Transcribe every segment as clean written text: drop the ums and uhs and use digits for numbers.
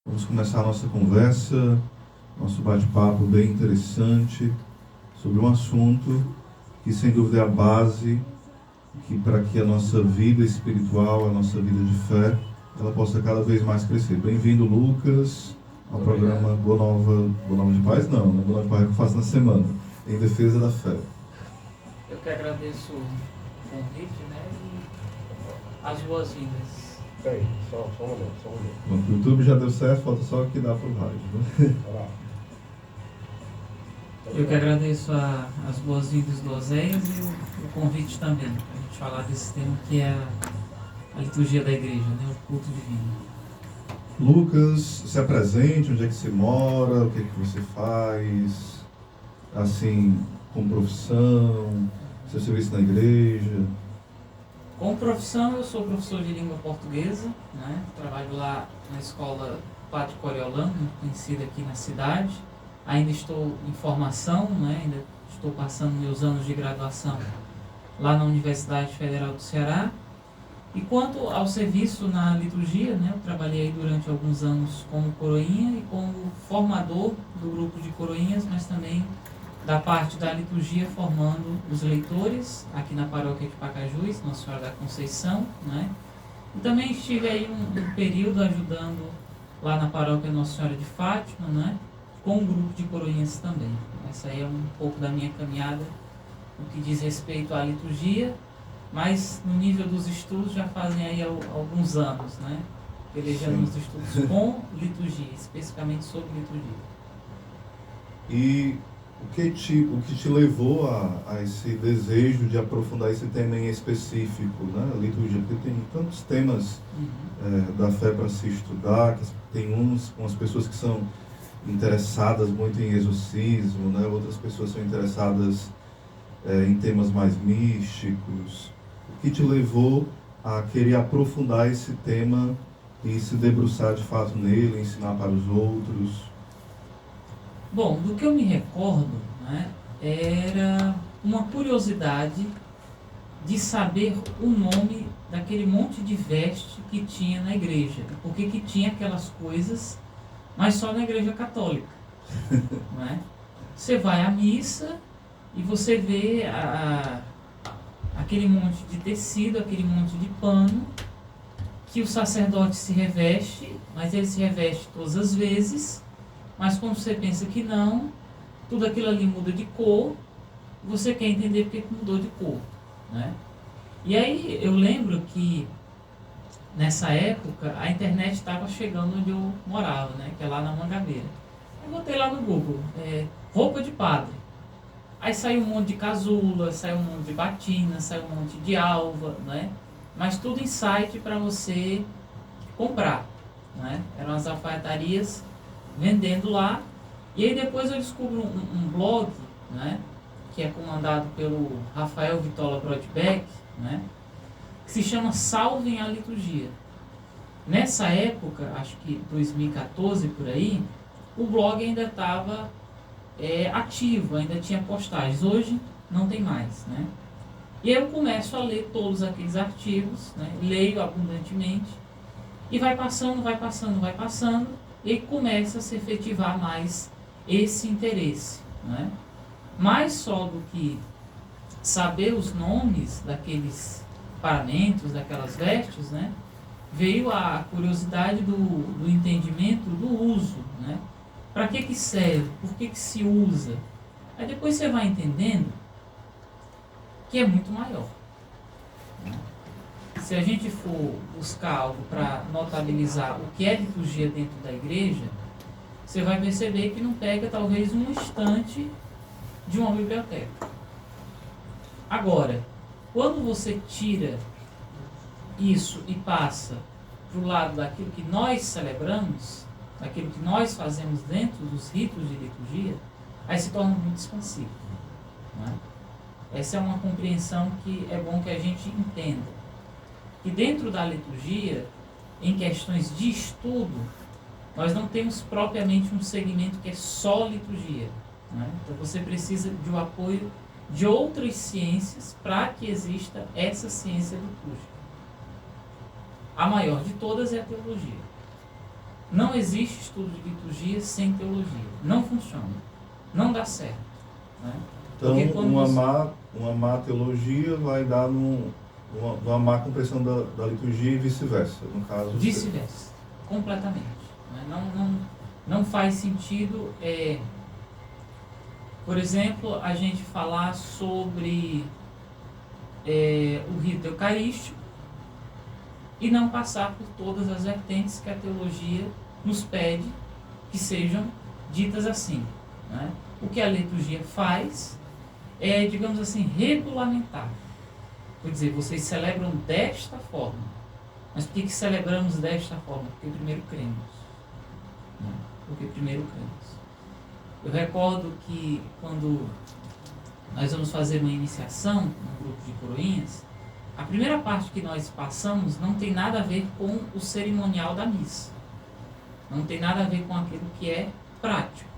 Vamos começar a nossa conversa, nosso bate-papo bem interessante sobre um assunto que sem dúvida é a base para que a nossa vida espiritual, a nossa vida de fé, ela possa cada vez mais crescer. Bem-vindo, Lucas, ao programa Boa Nova de Paz, não, né? Boa Nova de Paz que eu faço na semana, em defesa da fé. Eu que agradeço o convite, né, e as boas-vindas. Peraí, só um momento. Bom, o YouTube já deu certo, falta só que dá para o rádio, né? Eu que agradeço as boas-vindas do Oséias e o convite também, para a gente falar desse tema que é a liturgia da igreja, né, o culto divino. Lucas, se apresente, onde é que você mora, o que é que você faz, assim, com profissão, seu serviço na igreja. Como profissão, eu sou professor de língua portuguesa, né, trabalho lá na escola Padre Coriolano, muito conhecida aqui na cidade. Ainda estou em formação, né, ainda estou passando meus anos de graduação lá na Universidade Federal do Ceará. E quanto ao serviço na liturgia, né, eu trabalhei durante alguns anos como coroinha e como formador do grupo de coroinhas, mas também da parte da liturgia formando os leitores aqui na paróquia de Pacajus, Nossa Senhora da Conceição, né? E também estive aí um período ajudando lá na paróquia Nossa Senhora de Fátima, né? Com um grupo de coroinhas também. Essa aí é um pouco da minha caminhada no que diz respeito à liturgia, mas no nível dos estudos já fazem aí alguns anos, né? Pelejando nos estudos com liturgia, especificamente sobre liturgia. E o que te levou a esse desejo de aprofundar esse tema em específico, né? A liturgia, porque tem tantos temas da fé para se estudar, que tem umas pessoas que são interessadas muito em exorcismo, né? Outras pessoas são interessadas em temas mais místicos. O que te levou a querer aprofundar esse tema e se debruçar de fato nele, ensinar para os outros? Bom, do que eu me recordo, né, era uma curiosidade de saber o nome daquele monte de veste que tinha na igreja. Por que tinha aquelas coisas, mas só na igreja católica. Não é? Você vai à missa e você vê aquele monte de tecido, aquele monte de pano, que o sacerdote se reveste, mas ele se reveste todas as vezes, mas quando você pensa que não, tudo aquilo ali muda de cor, você quer entender porque que mudou de cor, né? E aí eu lembro que nessa época a internet estava chegando onde eu morava, né? Que é lá na Mangabeira. Eu botei lá no Google, roupa de padre. Aí saiu um monte de casula, saiu um monte de batina, saiu um monte de alva, né? Mas tudo em site para você comprar, né? Eram as alfaiatarias vendendo lá. E aí depois eu descubro um blog, né? Que é comandado pelo Rafael Vitola Brodbeck, né? Que se chama Salvem a Liturgia. Nessa época, acho que 2014 por aí, o blog ainda estava ativo, ainda tinha postagens. Hoje não tem mais, né? E aí eu começo a ler todos aqueles artigos, né? Leio abundantemente e vai passando, e começa a se efetivar mais esse interesse, né? Mais só do que saber os nomes daqueles paramentos, daquelas vestes, né? Veio a curiosidade do entendimento do uso, né? Para que serve? Por que se usa? Aí depois você vai entendendo que é muito maior, né? Se a gente for buscar algo para notabilizar o que é liturgia dentro da igreja, você vai perceber que não pega talvez um instante de uma biblioteca. Agora, quando você tira isso e passa para o lado daquilo que nós celebramos, daquilo que nós fazemos dentro dos ritos de liturgia, aí se torna muito expansivo, né? Essa é uma compreensão que é bom que a gente entenda. E dentro da liturgia, em questões de estudo, nós não temos propriamente um segmento que é só liturgia, né? Então você precisa de um apoio de outras ciências para que exista essa ciência litúrgica. A maior de todas é a teologia. não existe estudo de liturgia sem teologia. Não funciona. Não dá certo. Né? Então, Uma má teologia vai dar numa má compreensão da liturgia e vice-versa, no caso. Vice-versa. Completamente. Né? Não faz sentido, por exemplo, a gente falar sobre o rito eucarístico e não passar por todas as vertentes que a teologia nos pede que sejam ditas assim. Né? O que a liturgia faz é, digamos assim, regulamentar. Quer dizer, vocês celebram desta forma. Mas por que celebramos desta forma? Porque primeiro cremos. Né? Porque primeiro cremos. Eu recordo que quando nós vamos fazer uma iniciação no grupo de coroinhas, a primeira parte que nós passamos não tem nada a ver com o cerimonial da missa. Não tem nada a ver com aquilo que é prático.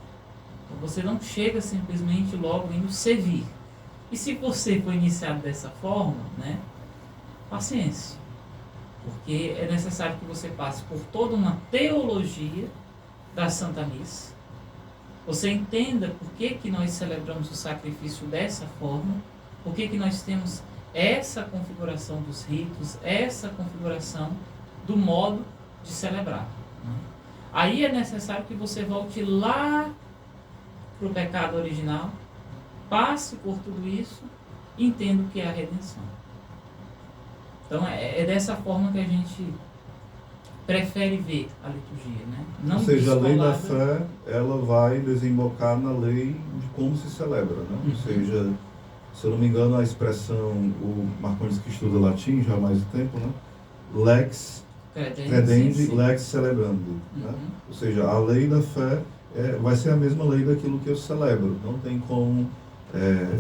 Então você não chega simplesmente logo indo servir. E se você for iniciado dessa forma, né, paciência. Porque é necessário que você passe por toda uma teologia da Santa Missa. Você entenda por que nós celebramos o sacrifício dessa forma, por que nós temos essa configuração dos ritos, essa configuração do modo de celebrar. Né? Aí é necessário que você volte lá para o pecado original, passe por tudo isso e entenda o que é a redenção. Então é dessa forma que a gente prefere ver a liturgia, né? Não ou seja, a lei da descolada. fé, ela vai desembocar na lei de como se celebra, né? Ou seja, se eu não me engano, a expressão, o Marcondes que estuda latim já há mais tempo, né? Lex credendi, lex celebrandi. Né? Ou seja, a lei da fé vai ser a mesma lei daquilo que eu celebro. Não tem como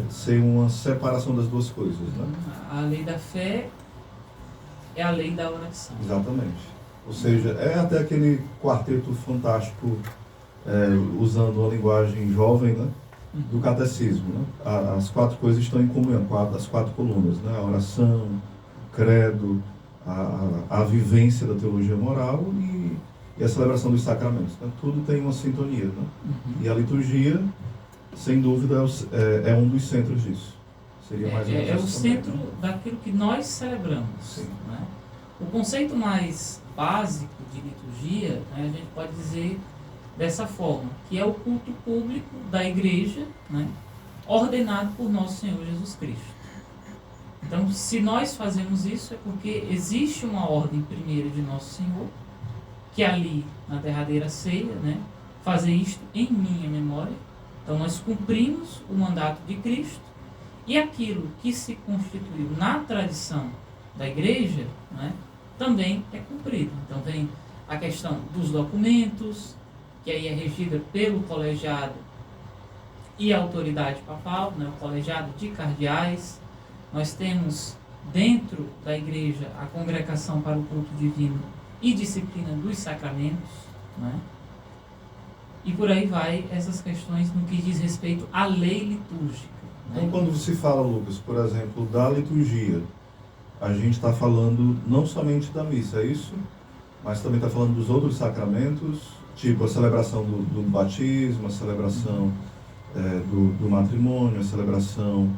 ser uma separação das duas coisas. Né? A lei da fé é a lei da oração. Exatamente. Ou seja, é até aquele quarteto fantástico, usando a linguagem jovem, né? Do catecismo. Né? As 4 coisas estão em comunhão, as 4 colunas. Né? A oração, o credo, a vivência da teologia moral e a celebração dos sacramentos. Né? Tudo tem uma sintonia. Né? E a liturgia, sem dúvida, é um dos centros disso. Seria mais ou menos o centro, né? Daquilo que nós celebramos. Sim. Né? O conceito mais básico de liturgia, né, a gente pode dizer dessa forma, que é o culto público da igreja, né, ordenado por nosso Senhor Jesus Cristo. Então, se nós fazemos isso, é porque existe uma ordem primeira de nosso Senhor, que ali, na derradeira ceia, né, fazer isto em minha memória. Então, nós cumprimos o mandato de Cristo, e aquilo que se constituiu na tradição da igreja, né, também é cumprido. Então, vem a questão dos documentos, que aí é regida pelo colegiado e a autoridade papal, né, o colegiado de cardeais. Nós temos dentro da igreja a congregação para o culto divino e disciplina dos sacramentos, né? E por aí vai essas questões no que diz respeito à lei litúrgica. Né? Então, quando se fala, Lucas, por exemplo, da liturgia, a gente está falando não somente da missa, é isso? Mas também está falando dos outros sacramentos, tipo a celebração do batismo, a celebração do matrimônio, a celebração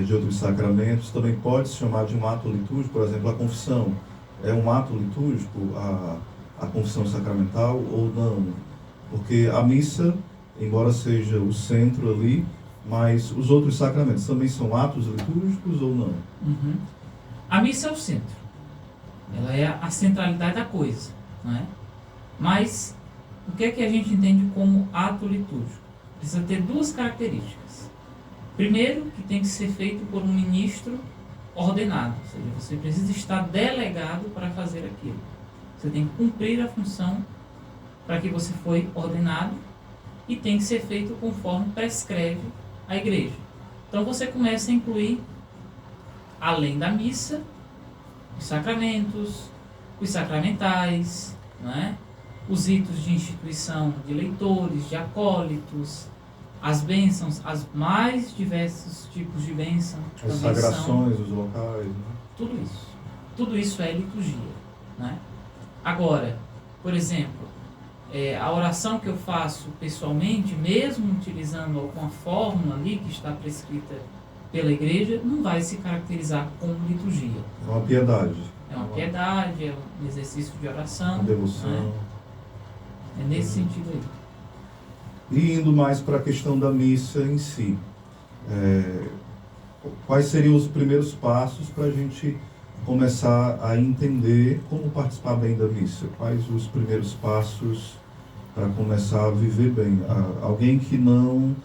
de outros sacramentos. Também pode se chamar de um ato litúrgico, por exemplo, a confissão. É um ato litúrgico, a confissão sacramental, ou não? Porque a missa, embora seja o centro ali, mas os outros sacramentos também são atos litúrgicos ou não? A missa é o centro. Ela é a centralidade da coisa. Né? Mas o que é que a gente entende como ato litúrgico? Precisa ter 2 características. Primeiro, que tem que ser feito por um ministro ordenado. Ou seja, você precisa estar delegado para fazer aquilo. Você tem que cumprir a função para que você foi ordenado e tem que ser feito conforme prescreve a igreja. Então você começa a incluir, além da missa, os sacramentos, os sacramentais, né? Os ritos de instituição de leitores, de acólitos, as bênçãos, as mais diversos tipos de bênção. As sagrações, os locais. Né? Tudo isso. Tudo isso é liturgia. Né? Agora, por exemplo, a oração que eu faço pessoalmente, mesmo utilizando alguma fórmula ali que está prescrita pela igreja, não vai se caracterizar como liturgia. É uma piedade. É uma piedade, é um exercício de oração. Uma devoção. Né? É nesse sentido aí. E indo mais para a questão da missa em si, quais seriam os primeiros passos para a gente começar a entender como participar bem da missa? Quais os primeiros passos para começar a viver bem? Alguém que não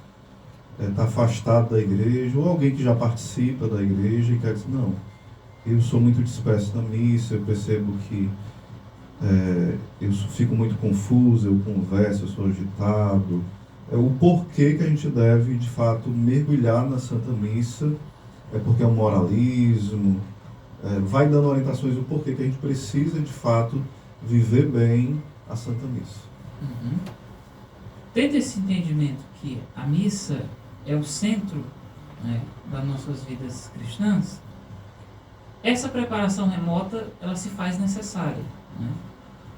está afastado da igreja, ou alguém que já participa da igreja e quer dizer, não, eu sou muito disperso na missa, eu percebo que eu fico muito confuso, eu converso, eu sou agitado. O porquê que a gente deve, de fato, mergulhar na Santa Missa, porque é um moralismo, vai dando orientações do porquê que a gente precisa, de fato, viver bem a Santa Missa. Uhum. Tendo esse entendimento que a missa é o centro, né, das nossas vidas cristãs, essa preparação remota, ela se faz necessária, né?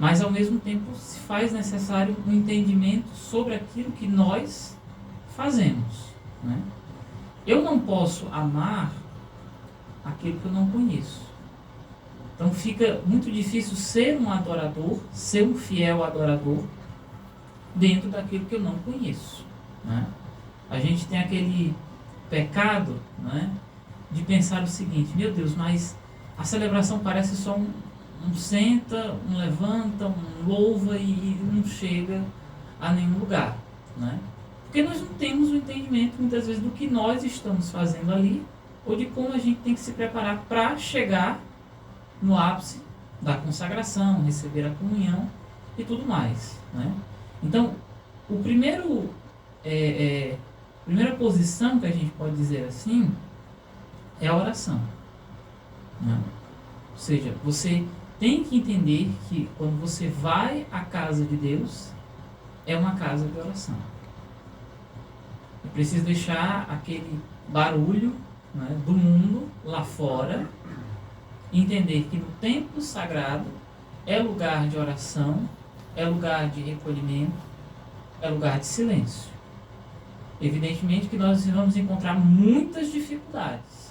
Mas ao mesmo tempo se faz necessário um entendimento sobre aquilo que nós fazemos, né? Eu não posso amar aquilo que eu não conheço. Então fica muito difícil ser um adorador, ser um fiel adorador dentro daquilo que eu não conheço, né? A gente tem aquele pecado, né, de pensar o seguinte: meu Deus, mas a celebração parece só um senta, um levanta, um louva e não chega a nenhum lugar, né? Porque nós não temos o entendimento muitas vezes do que nós estamos fazendo ali, ou de como a gente tem que se preparar para chegar no ápice da consagração, receber a comunhão e tudo mais, né? Então, o primeira posição que a gente pode dizer assim é a oração, né? Ou seja, você tem que entender que quando você vai à casa de Deus, é uma casa de oração. É preciso deixar aquele barulho, né, do mundo lá fora, e entender que no templo sagrado é lugar de oração, é lugar de recolhimento, é lugar de silêncio. Evidentemente que nós vamos encontrar muitas dificuldades,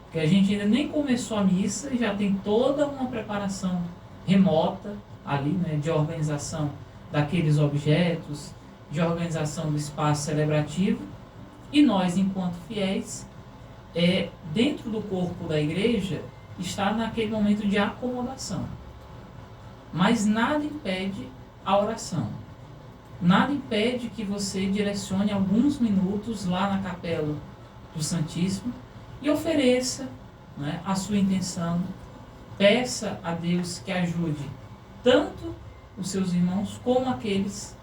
porque a gente ainda nem começou a missa e já tem toda uma preparação remota ali, né, de organização daqueles objetos, de organização do espaço celebrativo, e nós, enquanto fiéis, dentro do corpo da igreja, está naquele momento de acomodação. Mas nada impede a oração. Nada impede que você direcione alguns minutos lá na capela do Santíssimo e ofereça, né, a sua intenção, peça a Deus que ajude tanto os seus irmãos como aqueles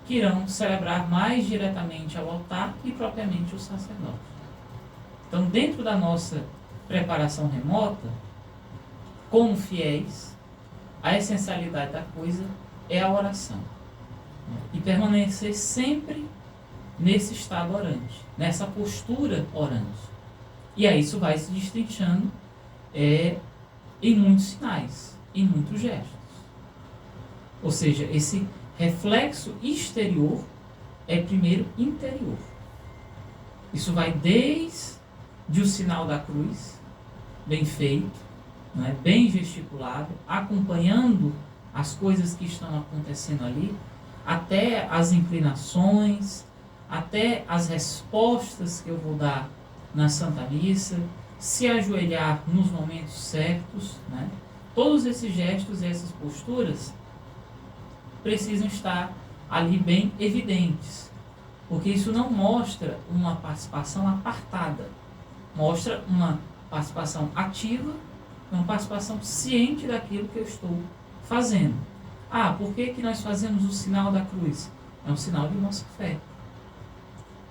que irão celebrar mais diretamente ao altar e propriamente o sacerdote. Então, dentro da nossa preparação remota, como fiéis, a essencialidade da coisa é a oração. E permanecer sempre nesse estado orante, nessa postura orante. E aí isso vai se destrinchando em muitos sinais, em muitos gestos. Ou seja, esse reflexo exterior é primeiro interior. Isso vai desde o sinal da cruz, bem feito, né, bem gesticulado, acompanhando as coisas que estão acontecendo ali, até as inclinações, até as respostas que eu vou dar na Santa Missa, se ajoelhar nos momentos certos, né? Todos esses gestos e essas posturas precisam estar ali bem evidentes, porque isso não mostra uma participação apartada, mostra uma participação ativa, uma participação ciente daquilo que eu estou fazendo. Por que nós fazemos o sinal da cruz? É um sinal de nossa fé.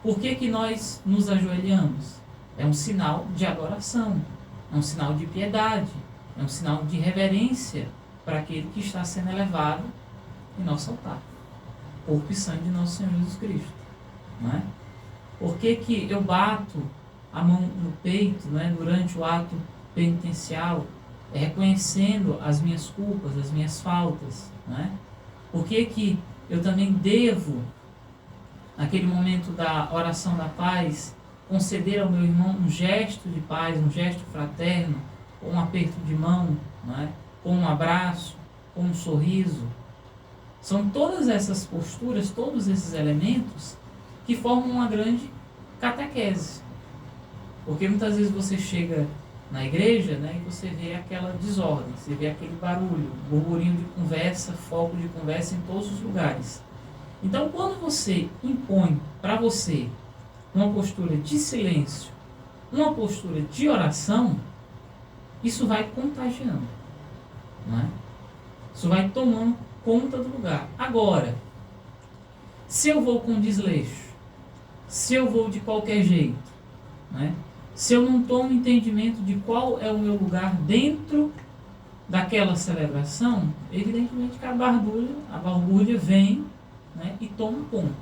Por que nós nos ajoelhamos? É um sinal de adoração, é um sinal de piedade, é um sinal de reverência para aquele que está sendo elevado em nosso altar, corpo e sangue de nosso Senhor Jesus Cristo, não é? Por que eu bato a mão no peito, né, durante o ato penitencial, reconhecendo as minhas culpas, as minhas faltas, né? Por que que eu também devo, naquele momento da oração da paz, conceder ao meu irmão um gesto de paz, um gesto fraterno, ou um aperto de mão, não é? Ou um abraço, ou um sorriso? São todas essas posturas, todos esses elementos que formam uma grande catequese. Porque muitas vezes você chega na igreja, né, e você vê aquela desordem, você vê aquele barulho, burburinho de conversa, foco de conversa em todos os lugares. Então, quando você impõe para você uma postura de silêncio, uma postura de oração, isso vai contagiando, não é? Isso vai tomando conta do lugar. Agora, se eu vou com desleixo, se eu vou de qualquer jeito, né? Se eu não tomo entendimento de qual é o meu lugar dentro daquela celebração, evidentemente que a balbúrdia vem, né, e toma conta.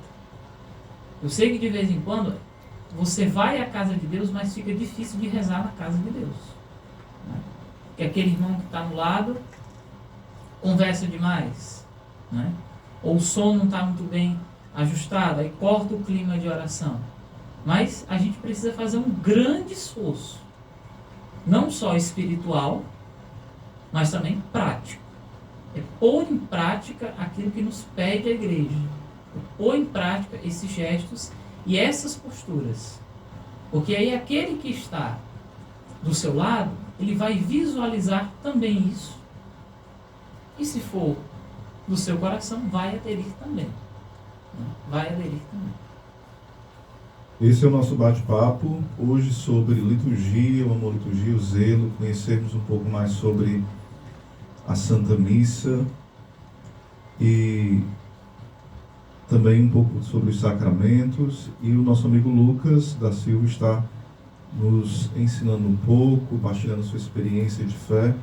Eu sei que de vez em quando você vai à casa de Deus, mas fica difícil de rezar na casa de Deus, né? Porque aquele irmão que está no lado conversa demais, né? Ou o som não está muito bem ajustado, aí corta o clima de oração. Mas a gente precisa fazer um grande esforço, não só espiritual, mas também prático. É pôr em prática aquilo que nos pede a igreja. É pôr em prática esses gestos e essas posturas. Porque aí aquele que está do seu lado, ele vai visualizar também isso. E se for do seu coração, vai aderir também. Vai aderir também. Esse é o nosso bate-papo, hoje sobre liturgia, o amor, liturgia, o zelo, conhecermos um pouco mais sobre a Santa Missa e também um pouco sobre os sacramentos. E o nosso amigo Lucas da Silva está nos ensinando um pouco, partilhando sua experiência de fé,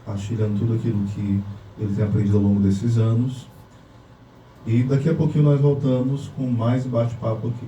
partilhando tudo aquilo que ele tem aprendido ao longo desses anos. E daqui a pouquinho nós voltamos com mais bate-papo aqui.